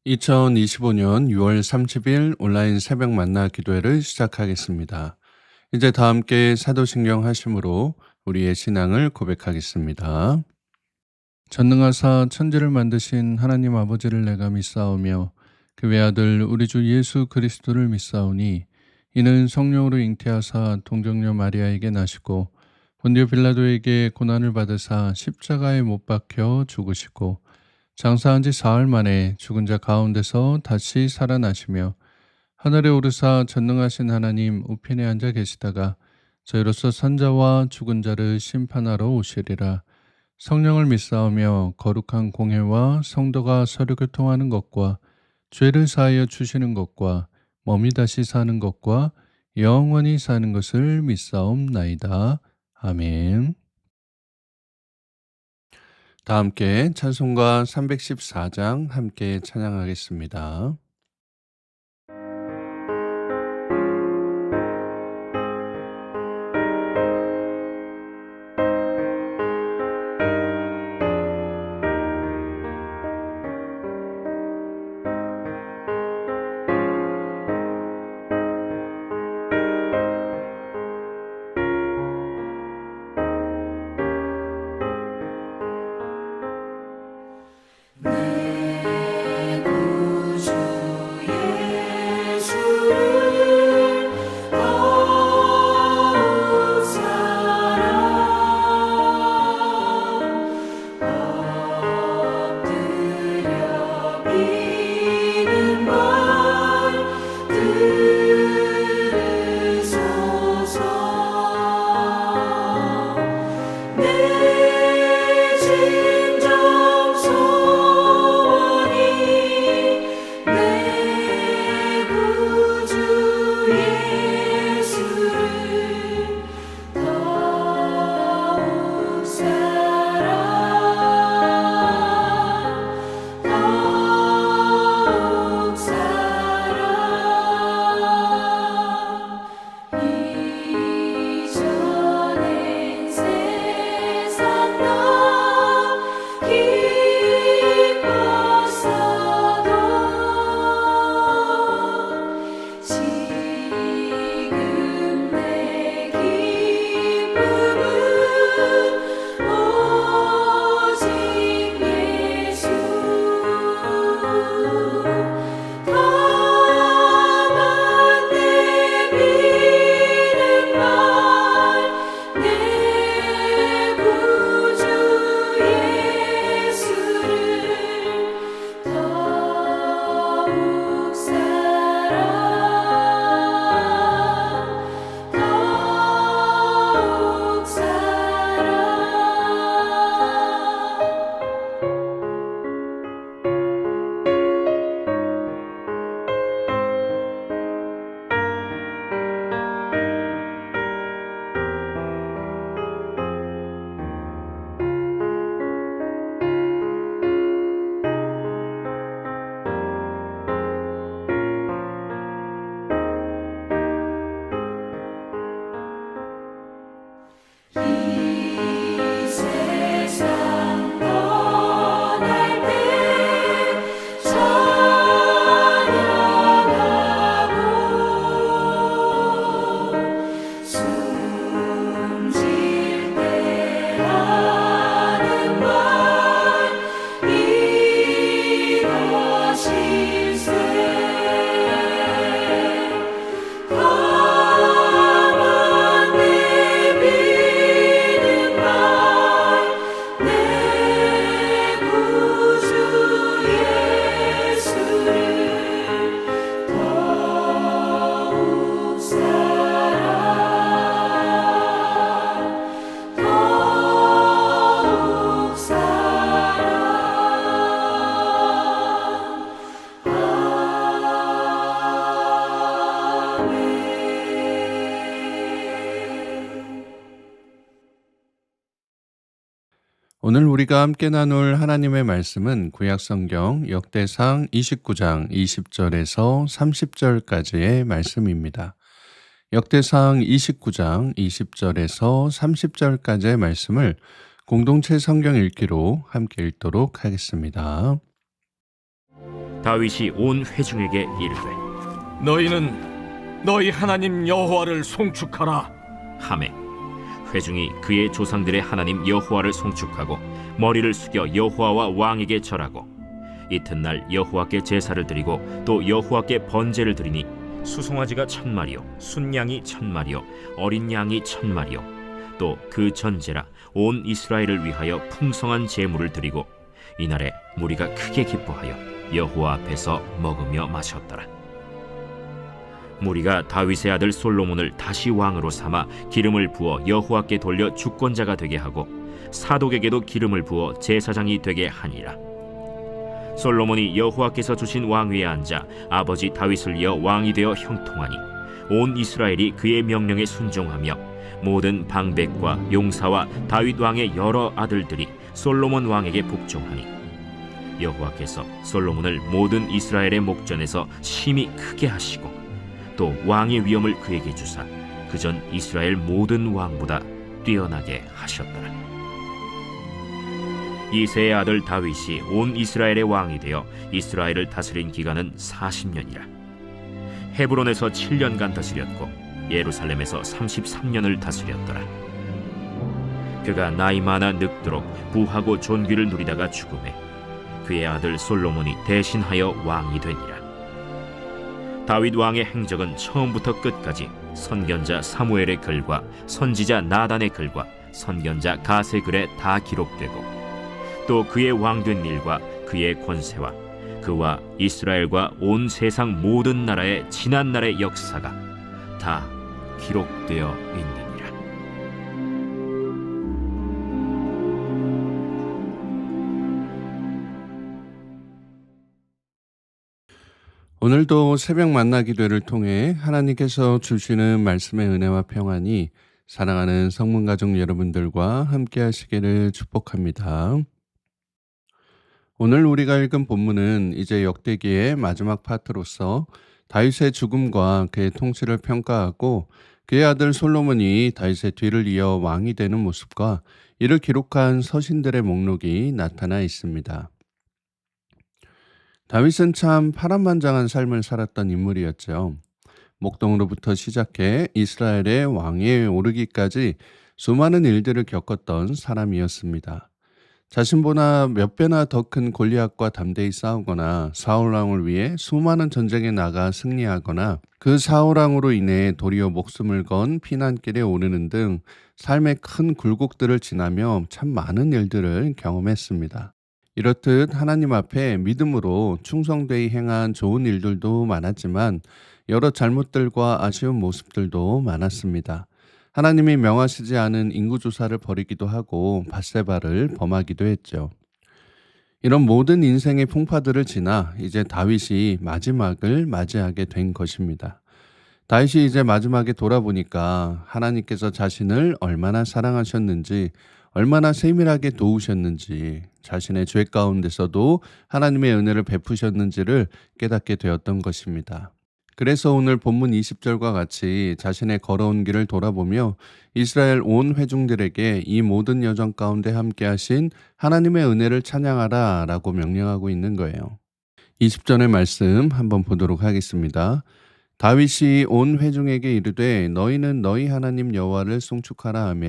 2025년 6월 30일 온라인 새벽 만나 기도회를 시작하겠습니다. 이제 다 함께 사도신경 하심으로 우리의 신앙을 고백하겠습니다. 전능하사 천지를 만드신 하나님 아버지를 내가 믿사오며 그 외아들 우리 주 예수 그리스도를 믿사오니 이는 성령으로 잉태하사 동정녀 마리아에게 나시고 본디오 빌라도에게 고난을 받으사 십자가에 못 박혀 죽으시고 장사한 지 사흘 만에 죽은 자 가운데서 다시 살아나시며 하늘에 오르사 전능하신 하나님 우편에 앉아 계시다가 저희로서 산자와 죽은 자를 심판하러 오시리라. 성령을 믿사오며 거룩한 공회와 성도가 서로 교통하는 것과 죄를 사하여 주시는 것과 몸이 다시 사는 것과 영원히 사는 것을 믿사옵나이다. 아멘. 다 함께 찬송가 314장 함께 찬양하겠습니다. 내 구주 예수를 더욱 사랑 엎드려 비는 말 들으소서. 내 진정 소원이 내 구주 예수를 더욱 사랑 더욱 사랑 이전엔 세상 나 기뻤어도 지금 내 기쁨은 오직 예수. 다만 내 믿는 말 내 구주 예수를 더욱 사랑 더욱 사랑. 이 세상 떠날 때 찬양하고 숨질 때 하는 말 이것일세. 다만 내 믿는 말 내 구주 예수를 더욱 사랑 더욱 사랑. 아멘. 오늘 우리가 함께 나눌 하나님의 말씀은 구약성경 역대상 29장 20절에서 30절까지의 말씀입니다. 역대상 29장 20절에서 30절까지의 말씀을 공동체 성경 읽기로 함께 읽도록 하겠습니다. 다윗이 온 회중에게 이르되 너희는 너희 하나님 여호와를 송축하라. 하매 회중이 그의 조상들의 하나님 여호와를 송축하고 머리를 숙여 여호와와 왕에게 절하고 이튿날 여호와께 제사를 드리고 또 여호와께 번제를 드리니 수송아지가 1000마리요 순양이 1000마리요 어린 양이 1000마리요 또 그 전제라 온 이스라엘을 위하여 풍성한 제물을 드리고 이날에 무리가 크게 기뻐하여 여호와 앞에서 먹으며 마셨더라. 무리가 다윗의 아들 솔로몬을 다시 왕으로 삼아 기름을 부어 여호와께 돌려 주권자가 되게 하고 사독에게도 기름을 부어 제사장이 되게 하니라. 솔로몬이 여호와께서 주신 왕위에 앉아 아버지 다윗을 이어 왕이 되어 형통하니 온 이스라엘이 그의 명령에 순종하며 모든 방백과 용사와 다윗 왕의 여러 아들들이 솔로몬 왕에게 복종하니 여호와께서 솔로몬을 모든 이스라엘의 목전에서 심히 크게 하시고 또 왕의 위엄을 그에게 주사 그전 이스라엘 모든 왕보다 뛰어나게 하셨더라. 이새의 아들 다윗이 온 이스라엘의 왕이 되어 이스라엘을 다스린 기간은 40년이라. 헤브론에서 7년간 다스렸고 예루살렘에서 33년을 다스렸더라. 그가 나이 많아 늙도록 부하고 존귀를 누리다가 죽음에 그의 아들 솔로몬이 대신하여 왕이 되니라. 다윗 왕의 행적은 처음부터 끝까지 선견자 사무엘의 글과 선지자 나단의 글과 선견자 갓의 글에 다 기록되고 또 그의 왕된 일과 그의 권세와 그와 이스라엘과 온 세상 모든 나라의 지난 날의 역사가 다 기록되어 있느니라. 오늘도 새벽 만나 기도를 통해 하나님께서 주시는 말씀의 은혜와 평안이 사랑하는 성문가족 여러분들과 함께 하시기를 축복합니다. 오늘 우리가 읽은 본문은 이제 역대기의 마지막 파트로서 다윗의 죽음과 그의 통치를 평가하고 그의 아들 솔로몬이 다윗의 뒤를 이어 왕이 되는 모습과 이를 기록한 서신들의 목록이 나타나 있습니다. 다윗은 참 파란만장한 삶을 살았던 인물이었죠. 목동으로부터 시작해 이스라엘의 왕위에 오르기까지 수많은 일들을 겪었던 사람이었습니다. 자신보다 몇 배나 더 큰 골리앗과 담대히 싸우거나 사울왕을 위해 수많은 전쟁에 나가 승리하거나 그 사울왕으로 인해 도리어 목숨을 건 피난길에 오르는 등 삶의 큰 굴곡들을 지나며 참 많은 일들을 경험했습니다. 이렇듯 하나님 앞에 믿음으로 충성되이 행한 좋은 일들도 많았지만 여러 잘못들과 아쉬운 모습들도 많았습니다. 하나님이 명하시지 않은 인구조사를 벌이기도 하고 밧세바를 범하기도 했죠. 이런 모든 인생의 풍파들을 지나 이제 다윗이 마지막을 맞이하게 된 것입니다. 다윗이 이제 마지막에 돌아보니까 하나님께서 자신을 얼마나 사랑하셨는지, 얼마나 세밀하게 도우셨는지, 자신의 죄 가운데서도 하나님의 은혜를 베푸셨는지를 깨닫게 되었던 것입니다. 그래서 오늘 본문 20절과 같이 자신의 걸어온 길을 돌아보며 이스라엘 온 회중들에게 이 모든 여정 가운데 함께 하신 하나님의 은혜를 찬양하라 라고 명령하고 있는 거예요. 20절의 말씀 한번 보도록 하겠습니다. 다윗이 온 회중에게 이르되 너희는 너희 하나님 여호와를 송축하라 하며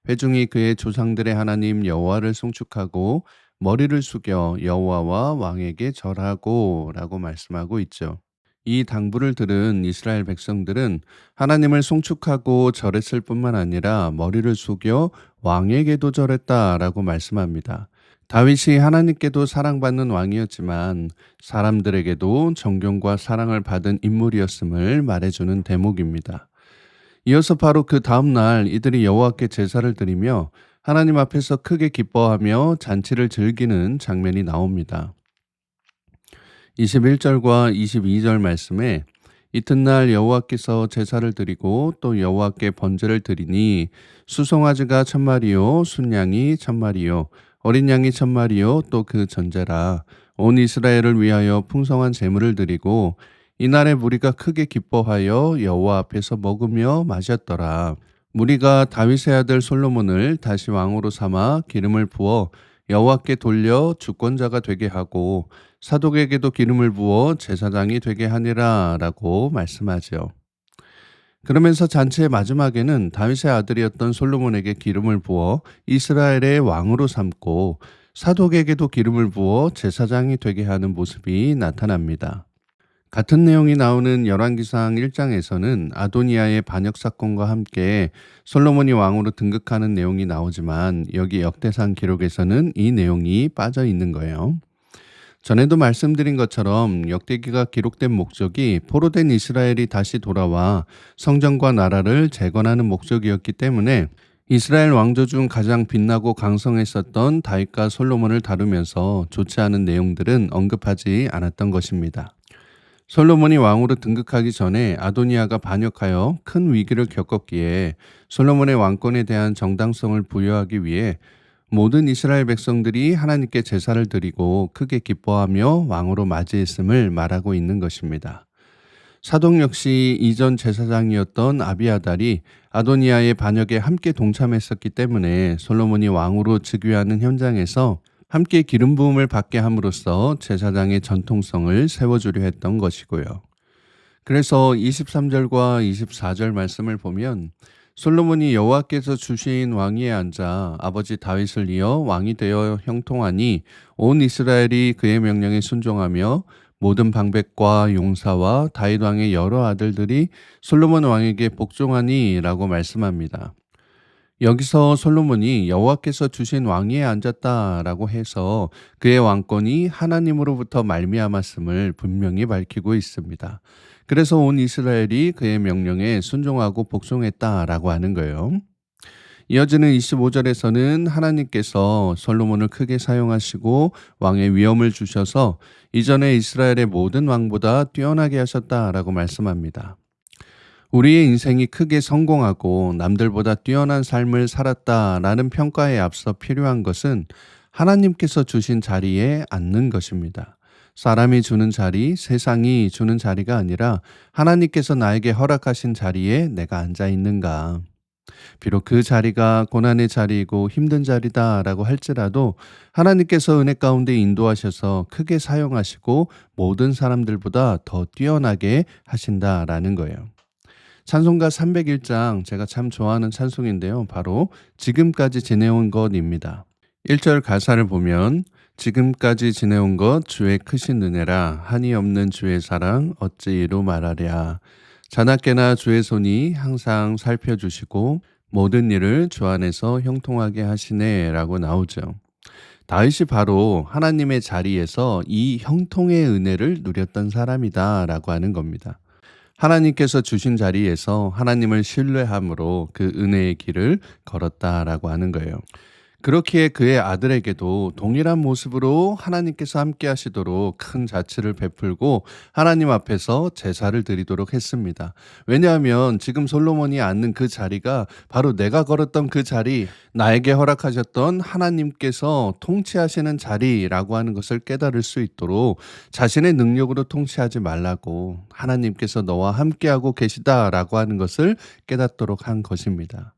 회중이 그의 조상들의 하나님 여호와를 송축하고 머리를 숙여 여호와와 왕에게 절하고 라고 말씀하고 있죠. 이 당부를 들은 이스라엘 백성들은 하나님을 송축하고 절했을 뿐만 아니라 머리를 숙여 왕에게도 절했다라고 말씀합니다. 다윗이 하나님께도 사랑받는 왕이었지만 사람들에게도 존경과 사랑을 받은 인물이었음을 말해주는 대목입니다. 이어서 바로 그 다음 날 이들이 여호와께 제사를 드리며 하나님 앞에서 크게 기뻐하며 잔치를 즐기는 장면이 나옵니다. 21절과 22절 말씀에 이튿날 여호와께서 제사를 드리고 또 여호와께 번제를 드리니 수송아지가 1000마리요 순양이 1000마리요 어린 양이 1000마리요 또 그 전제라 온 이스라엘을 위하여 풍성한 제물을 드리고 이날에 무리가 크게 기뻐하여 여호와 앞에서 먹으며 마셨더라. 무리가 다윗의 아들 솔로몬을 다시 왕으로 삼아 기름을 부어 여호와께 돌려 주권자가 되게 하고 사독에게도 기름을 부어 제사장이 되게 하니라 라고 말씀하죠. 그러면서 잔치의 마지막에는 다윗의 아들이었던 솔로몬에게 기름을 부어 이스라엘의 왕으로 삼고 사독에게도 기름을 부어 제사장이 되게 하는 모습이 나타납니다. 같은 내용이 나오는 열왕기상 1장에서는 아도니아의 반역 사건과 함께 솔로몬이 왕으로 등극하는 내용이 나오지만 여기 역대상 기록에서는 이 내용이 빠져 있는 거예요. 전에도 말씀드린 것처럼 역대기가 기록된 목적이 포로된 이스라엘이 다시 돌아와 성전과 나라를 재건하는 목적이었기 때문에 이스라엘 왕조 중 가장 빛나고 강성했었던 다윗과 솔로몬을 다루면서 좋지 않은 내용들은 언급하지 않았던 것입니다. 솔로몬이 왕으로 등극하기 전에 아도니아가 반역하여 큰 위기를 겪었기에 솔로몬의 왕권에 대한 정당성을 부여하기 위해 모든 이스라엘 백성들이 하나님께 제사를 드리고 크게 기뻐하며 왕으로 맞이했음을 말하고 있는 것입니다. 사독 역시 이전 제사장이었던 아비아달이 아도니아의 반역에 함께 동참했었기 때문에 솔로몬이 왕으로 즉위하는 현장에서 함께 기름 부음을 받게 함으로써 제사장의 전통성을 세워주려 했던 것이고요. 그래서 23절과 24절 말씀을 보면 솔로몬이 여호와께서 주신 왕위에 앉아 아버지 다윗을 이어 왕이 되어 형통하니 온 이스라엘이 그의 명령에 순종하며 모든 방백과 용사와 다윗 왕의 여러 아들들이 솔로몬 왕에게 복종하니 라고 말씀합니다. 여기서 솔로몬이 여호와께서 주신 왕위에 앉았다라고 해서 그의 왕권이 하나님으로부터 말미암았음을 분명히 밝히고 있습니다. 그래서 온 이스라엘이 그의 명령에 순종하고 복종했다라고 하는 거예요. 이어지는 25절에서는 하나님께서 솔로몬을 크게 사용하시고 왕의 위엄을 주셔서 이전에 이스라엘의 모든 왕보다 뛰어나게 하셨다라고 말씀합니다. 우리의 인생이 크게 성공하고 남들보다 뛰어난 삶을 살았다라는 평가에 앞서 필요한 것은 하나님께서 주신 자리에 앉는 것입니다. 사람이 주는 자리, 세상이 주는 자리가 아니라 하나님께서 나에게 허락하신 자리에 내가 앉아 있는가. 비록 그 자리가 고난의 자리이고 힘든 자리다라고 할지라도 하나님께서 은혜 가운데 인도하셔서 크게 사용하시고 모든 사람들보다 더 뛰어나게 하신다라는 거예요. 찬송가 301장 제가 참 좋아하는 찬송인데요. 바로 지금까지 지내온 것입니다. 1절 가사를 보면 지금까지 지내온 것 주의 크신 은혜라 한이 없는 주의 사랑 어찌 이루 말하랴. 자나깨나 주의 손이 항상 살펴주시고 모든 일을 주 안에서 형통하게 하시네 라고 나오죠. 다윗이 바로 하나님의 자리에서 이 형통의 은혜를 누렸던 사람이다 라고 하는 겁니다. 하나님께서 주신 자리에서 하나님을 신뢰함으로 그 은혜의 길을 걸었다라고 하는 거예요. 그렇기에 그의 아들에게도 동일한 모습으로 하나님께서 함께 하시도록 큰 자치를 베풀고 하나님 앞에서 제사를 드리도록 했습니다. 왜냐하면 지금 솔로몬이 앉는 그 자리가 바로 내가 걸었던 그 자리, 나에게 허락하셨던 하나님께서 통치하시는 자리라고 하는 것을 깨달을 수 있도록 자신의 능력으로 통치하지 말라고 하나님께서 너와 함께하고 계시다라고 하는 것을 깨닫도록 한 것입니다.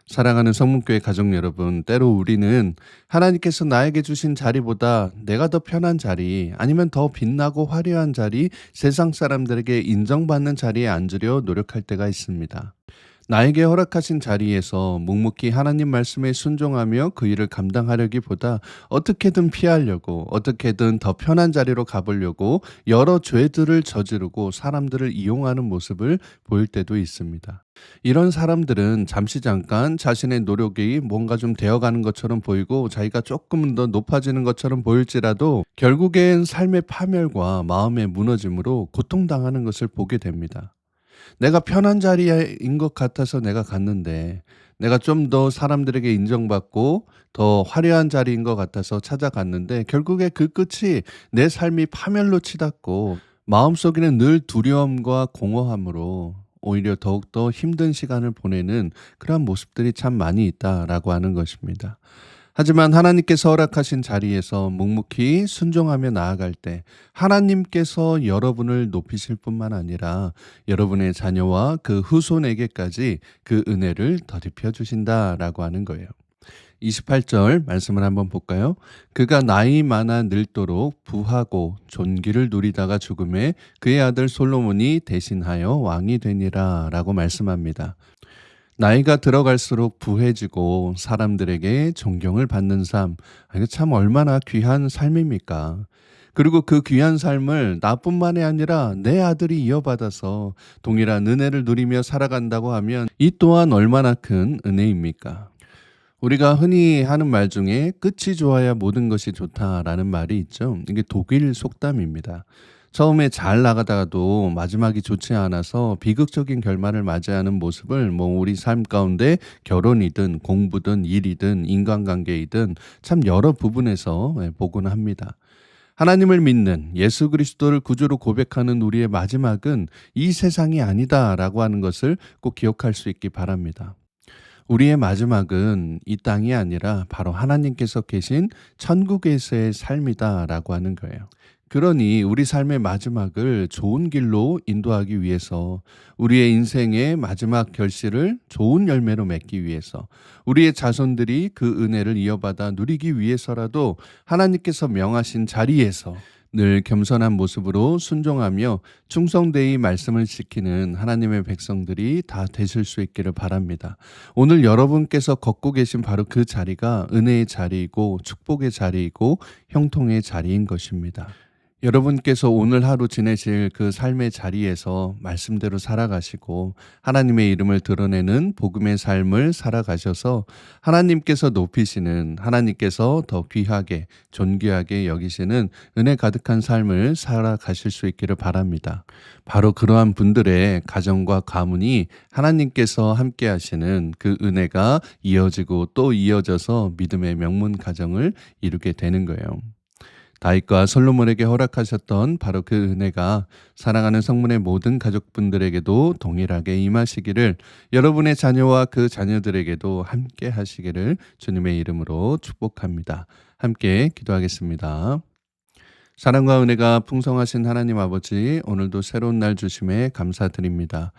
사랑하는 성문교회 가족 여러분, 때로 우리는 하나님께서 나에게 주신 자리보다 내가 더 편한 자리, 아니면 더 빛나고 화려한 자리, 세상 사람들에게 인정받는 자리에 앉으려 노력할 때가 있습니다. 나에게 허락하신 자리에서 묵묵히 하나님 말씀에 순종하며 그 일을 감당하려기보다 어떻게든 피하려고, 어떻게든 더 편한 자리로 가보려고 여러 죄들을 저지르고 사람들을 이용하는 모습을 보일 때도 있습니다. 이런 사람들은 잠깐 자신의 노력이 뭔가 좀 되어가는 것처럼 보이고 자기가 조금 더 높아지는 것처럼 보일지라도 결국엔 삶의 파멸과 마음의 무너짐으로 고통당하는 것을 보게 됩니다. 내가 편한 자리인 것 같아서 내가 갔는데, 내가 좀 더 사람들에게 인정받고 더 화려한 자리인 것 같아서 찾아갔는데 결국에 그 끝이 내 삶이 파멸로 치닫고 마음속에는 늘 두려움과 공허함으로 오히려 더욱더 힘든 시간을 보내는 그런 모습들이 참 많이 있다라고 하는 것입니다. 하지만 하나님께서 허락하신 자리에서 묵묵히 순종하며 나아갈 때 하나님께서 여러분을 높이실 뿐만 아니라 여러분의 자녀와 그 후손에게까지 그 은혜를 더입혀 주신다라고 하는 거예요. 28절 말씀을 한번 볼까요? 그가 나이 많아 늙도록 부하고 존귀를 누리다가 죽음에 그의 아들 솔로몬이 대신하여 왕이 되니라 라고 말씀합니다. 나이가 들어갈수록 부해지고 사람들에게 존경을 받는 삶, 이거 참 얼마나 귀한 삶입니까? 그리고 그 귀한 삶을 나뿐만이 아니라 내 아들이 이어받아서 동일한 은혜를 누리며 살아간다고 하면 이 또한 얼마나 큰 은혜입니까? 우리가 흔히 하는 말 중에 끝이 좋아야 모든 것이 좋다라는 말이 있죠. 이게 독일 속담입니다. 처음에 잘 나가다가도 마지막이 좋지 않아서 비극적인 결말을 맞이하는 모습을 우리 삶 가운데 결혼이든 공부든 일이든 인간관계이든 참 여러 부분에서 보곤 합니다. 하나님을 믿는 예수 그리스도를 구주로 고백하는 우리의 마지막은 이 세상이 아니다라고 하는 것을 꼭 기억할 수 있기 바랍니다. 우리의 마지막은 이 땅이 아니라 바로 하나님께서 계신 천국에서의 삶이다라고 하는 거예요. 그러니 우리 삶의 마지막을 좋은 길로 인도하기 위해서 우리의 인생의 마지막 결실을 좋은 열매로 맺기 위해서 우리의 자손들이 그 은혜를 이어받아 누리기 위해서라도 하나님께서 명하신 자리에서 늘 겸손한 모습으로 순종하며 충성되이 말씀을 지키는 하나님의 백성들이 다 되실 수 있기를 바랍니다. 오늘 여러분께서 걷고 계신 바로 그 자리가 은혜의 자리이고 축복의 자리이고 형통의 자리인 것입니다. 여러분께서 오늘 하루 지내실 그 삶의 자리에서 말씀대로 살아가시고 하나님의 이름을 드러내는 복음의 삶을 살아가셔서 하나님께서 높이시는, 하나님께서 더 귀하게 존귀하게 여기시는 은혜 가득한 삶을 살아가실 수 있기를 바랍니다. 바로 그러한 분들의 가정과 가문이 하나님께서 함께 하시는 그 은혜가 이어지고 또 이어져서 믿음의 명문 가정을 이루게 되는 거예요. 다윗과 솔로몬에게 허락하셨던 바로 그 은혜가 사랑하는 성문의 모든 가족분들에게도 동일하게 임하시기를, 여러분의 자녀와 그 자녀들에게도 함께 하시기를 주님의 이름으로 축복합니다. 함께 기도하겠습니다. 사랑과 은혜가 풍성하신 하나님 아버지, 오늘도 새로운 날 주심에 감사드립니다.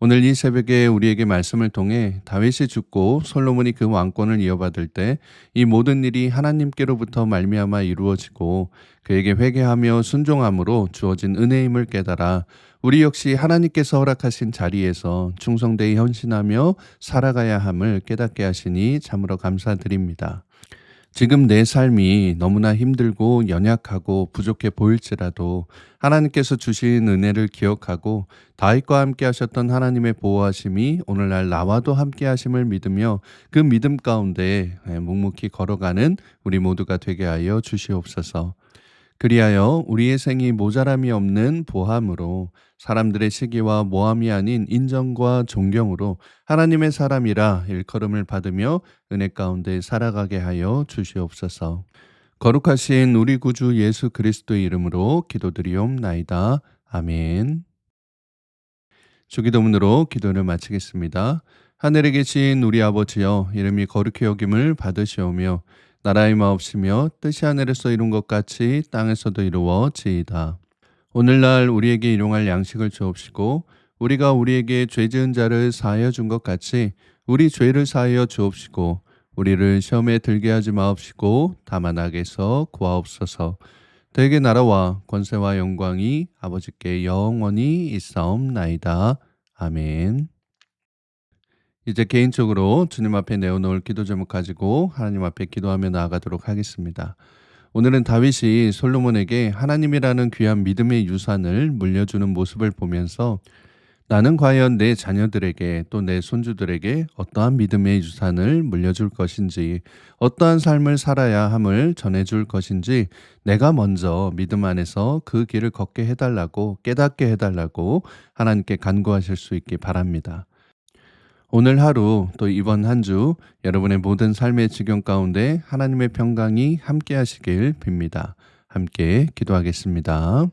오늘 이 새벽에 우리에게 말씀을 통해 다윗이 죽고 솔로몬이 그 왕권을 이어받을 때 이 모든 일이 하나님께로부터 말미암아 이루어지고 그에게 회개하며 순종함으로 주어진 은혜임을 깨달아 우리 역시 하나님께서 허락하신 자리에서 충성되이 헌신하며 살아가야 함을 깨닫게 하시니 참으로 감사드립니다. 지금 내 삶이 너무나 힘들고 연약하고 부족해 보일지라도 하나님께서 주신 은혜를 기억하고 다윗과 함께 하셨던 하나님의 보호하심이 오늘날 나와도 함께 하심을 믿으며 그 믿음 가운데 묵묵히 걸어가는 우리 모두가 되게 하여 주시옵소서. 그리하여 우리의 생이 모자람이 없는 보함으로 사람들의 시기와 모함이 아닌 인정과 존경으로 하나님의 사람이라 일컬음을 받으며 은혜 가운데 살아가게 하여 주시옵소서. 거룩하신 우리 구주 예수 그리스도의 이름으로 기도드리옵나이다. 아멘. 주기도문으로 기도를 마치겠습니다. 하늘에 계신 우리 아버지여, 이름이 거룩히 여김을 받으시오며 나라의 마옵시며 뜻이 하늘에서 이룬 것 같이 땅에서도 이루어지이다. 오늘날 우리에게 일용할 양식을 주옵시고 우리가 우리에게 죄 지은 자를 사하여 준 것 같이 우리 죄를 사하여 주옵시고 우리를 시험에 들게 하지 마옵시고 다만 악에서 구하옵소서. 대개 나라와 권세와 영광이 아버지께 영원히 있사옵나이다. 아멘. 이제 개인적으로 주님 앞에 내어놓을 기도 제목 가지고 하나님 앞에 기도하며 나아가도록 하겠습니다. 오늘은 다윗이 솔로몬에게 하나님이라는 귀한 믿음의 유산을 물려주는 모습을 보면서 나는 과연 내 자녀들에게 또 내 손주들에게 어떠한 믿음의 유산을 물려줄 것인지, 어떠한 삶을 살아야 함을 전해줄 것인지 내가 먼저 믿음 안에서 그 길을 걷게 해달라고, 깨닫게 해달라고 하나님께 간구하실 수 있기 바랍니다. 오늘 하루 또 이번 한 주 여러분의 모든 삶의 지경 가운데 하나님의 평강이 함께 하시길 빕니다. 함께 기도하겠습니다.